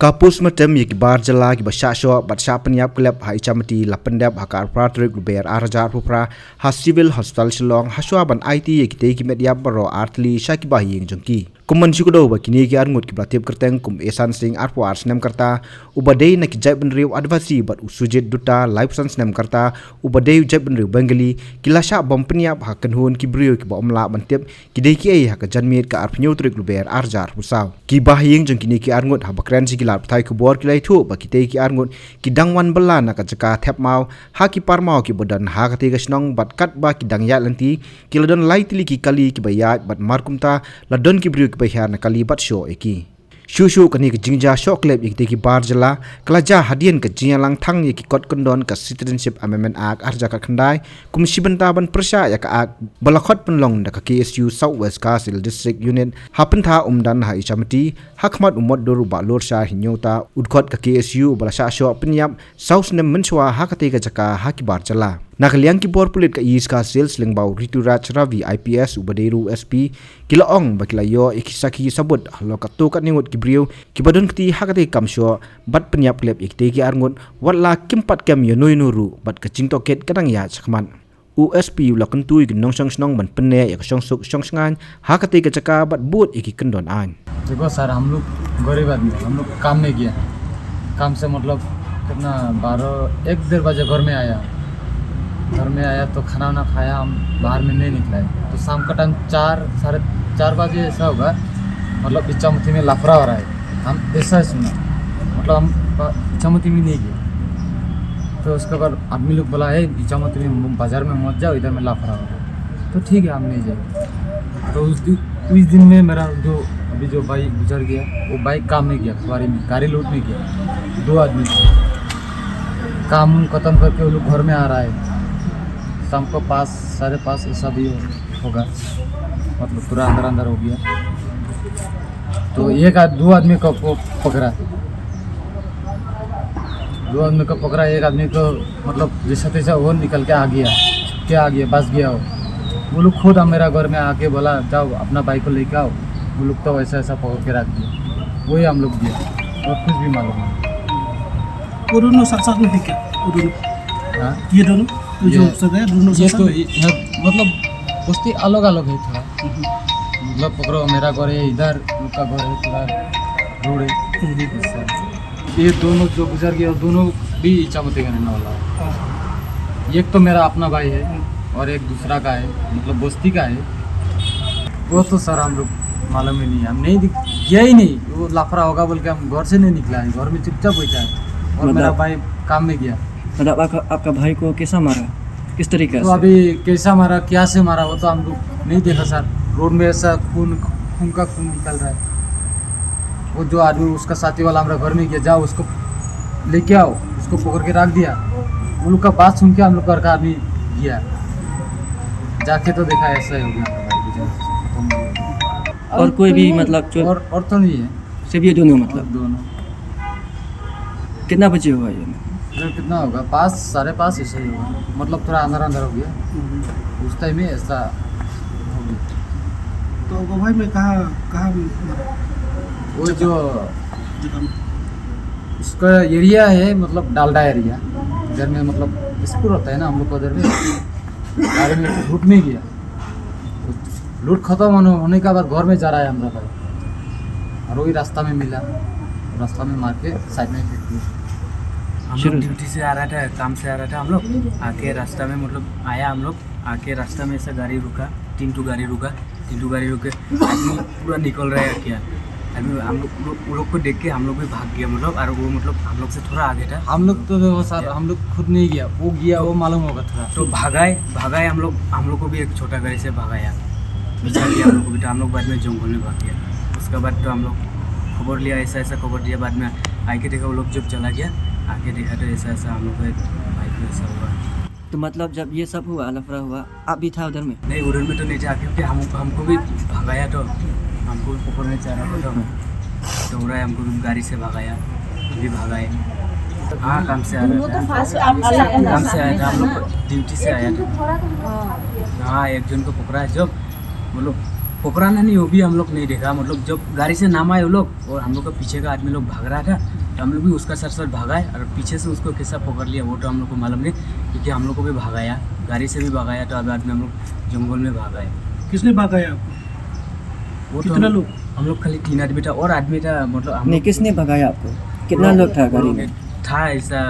Kapus matem yik bar jala ki basasho batsha penyap klep hai chamati lapendap hakar pratrik luber arjar pupra has civil hospital Shillong haswa ban IT yik te ki media baro artli shaki bahing jongki kuman sikudo ba kini ki arngut ki bratip kerteng kum esan sing arpo ars nem karta ubadei na ki jai ben riu advasi bat usujit duta live sans nem karta ubadei jai ben riu bengali kilasha bom penyap hakan hun ki brio ki bom la bantip ki dei ki ai hak janmit ka arpnyo trik luber arjar pusaw ki bahing jong kini ki arngut habakren si lar thai kubor kilai thu ba kitei ki arngut ki dangwan bala na ka jaka thep mau ha ki parmau ki bodan ha ka te ga snong bat kat ba ki dangya lanti ki ladon laitli ki kali ki bayat bat markumta ladon ki bru ki bayar na kali bat sho eki Shushu kani ke jingja shoklep yik teki bar jala kelaja hadian ke jinga lang thang yik kot kondon ke citizenship amendment act arja ka khandai kum shibanta ban persya ya ka ak balakot penlong da ka KSU Southwest Kasil District Unit hapen tha umdan ha ichamati hakmat umot doru ba lor sha hinyota udkot ka KSU balasha sho penyap South nem menchwa hakate ka jaka haki bar jala Nakaliang ki bor pulit ka is ka sales lingbau Rituraj Ravi IPS ubaderu SP kilaong bakilayo ikisaki sabut halokato kat ningut ki brio ki badon kti hakate kamsho bat penyap klep ikte ki arngut watla kimpat kem yo nuru bat ka jingtoket kadang ya chakman USP ulakentui ki nongsong snong ban penne ya song suk song sngan hakate ka jaka bat but iki kendon an देखो sir हम लोग गरीब आदमी हम लोग काम नहीं किया काम से मतलब कितना 1-1:30 बजे घर में आया तो खाना वाना खाया हम बाहर में नहीं निकला है तो शाम का टाइम 4-4:30 बजे ऐसा होगा मतलब इच्छामती में लफड़ा हो रहा है हम ऐसा सुना मतलब हम इच्छामती में नहीं गए तो उसके बाद आदमी लोग बोला है इच्छामती में बाजार में मत जाओ इधर में लफड़ा हो रहा है तो ठीक है हम नहीं जाए तो उस दिन में मेरा अभी जो बाइक गुजर गया वो बाइक काम नहीं किया सवारी में गाड़ी लोड नहीं किया 2 आदमी काम खत्म करके वो लोग घर में आ रहा है शाम को 5-5:30 ऐसा भी होगा मतलब पूरा अंदर हो गया तो 2 आदमी को पकड़ा 2 आदमी को पकड़ा 1 आदमी को मतलब जैसा तैसा वो निकल के आ गया बस गया वो लोग खुद मेरा घर में आके बोला जाओ अपना बाइक को लेके आओ वो लोग तो ऐसा पकड़ के रख दिया वही हम लोग दिया और कुछ भी मालूम नहीं वो दोनों साथ में थे क्या वो दोनों हाँ ये दोनों तो जो सब है दोनों ये तो मतलब बस्ती अलग है थोड़ा मतलब पकड़ो मेरा घर है इधर उनका घर है पूरा रोड है ये दोनों जो गुजर गए दोनों भी इच्छामती का रहने वाला है एक तो मेरा अपना भाई है और एक दूसरा का है मतलब बस्ती का है वो तो सर हम लोग मालूम ही नहीं हम नहीं गया ही नहीं वो लाफड़ा होगा बोल के हम घर से नहीं निकला है घर में चुपचाप बैठा है और मेरा भाई काम में गया मतलब आपका भाई को कैसा मारा किस तरीके तो से अभी कैसा मारा क्या से मारा वो तो हम लोग नहीं देखा सर रोड में ऐसा खून निकल रहा है वो जो आदमी उसका साथी वाला हमारा घर में गया जाओ उसको लेके आओ उसको पकड़ के रख दिया वो लोग का बात सुन के हम लोग घर का आदमी गया जाके तो देखा ऐसा ही हो गया और कोई भी मतलब और तो नहीं है सिर्फ ये दोनों मतलब दोनों कितना बजे हुआ ये जो कितना होगा 5-5:30 ऐसा ही होगा मतलब थोड़ा अंदर हो गया उस टाइम में ऐसा हो गया तो वो भाई मैं कहाँ वो जो उसका एरिया है मतलब डालडा एरिया इधर में मतलब स्कूल होता है ना हम लोग को उधर में गाड़ी में लूट नहीं गया लूट खत्म होने के बाद घर में जा रहा है हमारा भाई और वही रास्ता में मिला रास्ता में मार के साइड में फेंक दिया हम लोग ड्यूटी से आ रहा था काम से आ रहा था हम लोग आके रास्ता में मतलब आया हम लोग आके रास्ता में ऐसा गाड़ी रुका 3 गाड़ी रुके आदमी पूरा निकल रहा है क्या आदमी हम लोग को देख के हम लोग भी भाग गया मतलब और वो मतलब हम लोग से थोड़ा आगे था हम लोग तो सर हम लोग खुद नहीं गया वो गया वो मालूम होगा थोड़ा तो भागाए हम लोग को भी एक छोटा गाड़ी से भगाया बिछा दिया हम लोग को भी हम लोग बाद में जंगल में भाग गया उसके बाद तो हम लोग खबर लिया ऐसा खबर दिया बाद में आके देखा वो लोग जब चला गया आगे देखा तो ऐसा हम लोग भाई को ऐसा हुआ तो मतलब जब ये सब हुआ लफड़ा हुआ आप भी था उधर में नहीं उधर में तो नहीं था क्योंकि हमको भी भगाया तो हमको भी पकड़ने चाह रहा था तो हो रहा है हमको भी गाड़ी से भगाया भी भगाए हाँ काम से आ रहा था काम से आया था हम लोग ड्यूटी से आया था हाँ एक जन को पकड़ा है जब वो लोग पकड़ाना नहीं वो भी हम लोग नहीं देखा। मतलब जब गाड़ी से नाम आए वो लोग और हम लोग का पीछे का आदमी लोग भाग रहा था तो हम लोग भी उसका सर भागा है और पीछे से उसको कैसा पकड़ लिया वो तो हम लोग को मालूम नहीं, क्योंकि हम लोग को भी भागाया, गाड़ी से भी भागाया, तो बाद में हम लोग जंगल में भागा है। किसने भगाया आपको? वो कितना तो लोग? हम लोग खाली 3 आदमी था और आदमी था, मतलब हम नहीं, लोग किसने भगाया आपको? कितना लोग था गाड़ी में? था ऐसा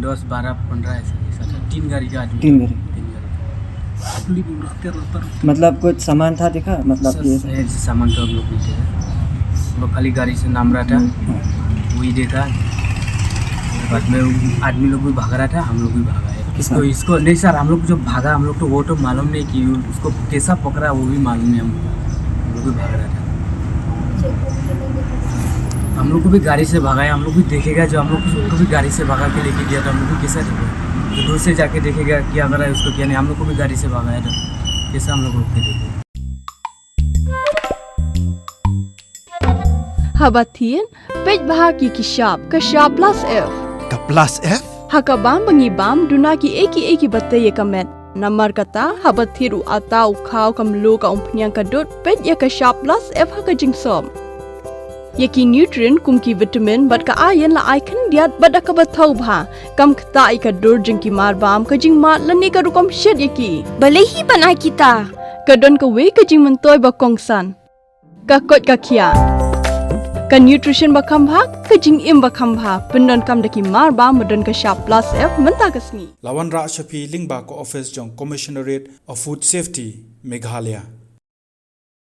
10, 12, 15 ऐसा था। 3 गाड़ी का आदमी 3 गाड़ी। 3 गाड़ी पुलिस रखते रहता। मतलब कुछ सामान था देखा? मतलब ये ऐसे सामान तो हम लोग नहीं थे, हम लोग खाली गाड़ी से नाम रहा था वही देखा। बाद में आदमी लोग भी भाग रहा था, हम लोग भी भागा है। इसको नहीं सर, हम लोग जो भागा हम लोग तो वो तो मालूम नहीं कि उसको कैसा पकड़ा वो भी मालूम नहीं, हम लोग भी भाग रहा था। हम लोग को भी गाड़ी से भगाया, हम लोग भी देखेगा जो हम लोग को भी गाड़ी से भगा के लेके गया तो हम लोग भी कैसा देखेगा, तो दूर से जाके देखेगा क्या कर रहा है उसको क्या नहीं। हम लोग को भी गाड़ी से भगाया तो कैसा हम लोग रोक के देखेगा। Habatin, pej bahagi kishab plus F. Ka plus F? Hakabam bangibam dunaki eki bate ye kamet. Namar kata habathiru atau kau kamlu ka umpnyang kadut pej ya kishab plus F hakajing som. Yaki nutrient kumki vitamin bat ka ayan la icon diat bat akabatau bha. Kam kata ikadur jengki marbam kajing mat lani ka rukom shed yaki. Balehi banai kita. Kadon ka we kajing mentoy bakongsan. Kakot kakia. Ka nutrition bakam bha kajing im bakam bha pendon kam daki marba medon ka sharp plus F menta kasni. Lawan Ra Shafi Lingba ko office jong Commissionerate of Food Safety Meghalaya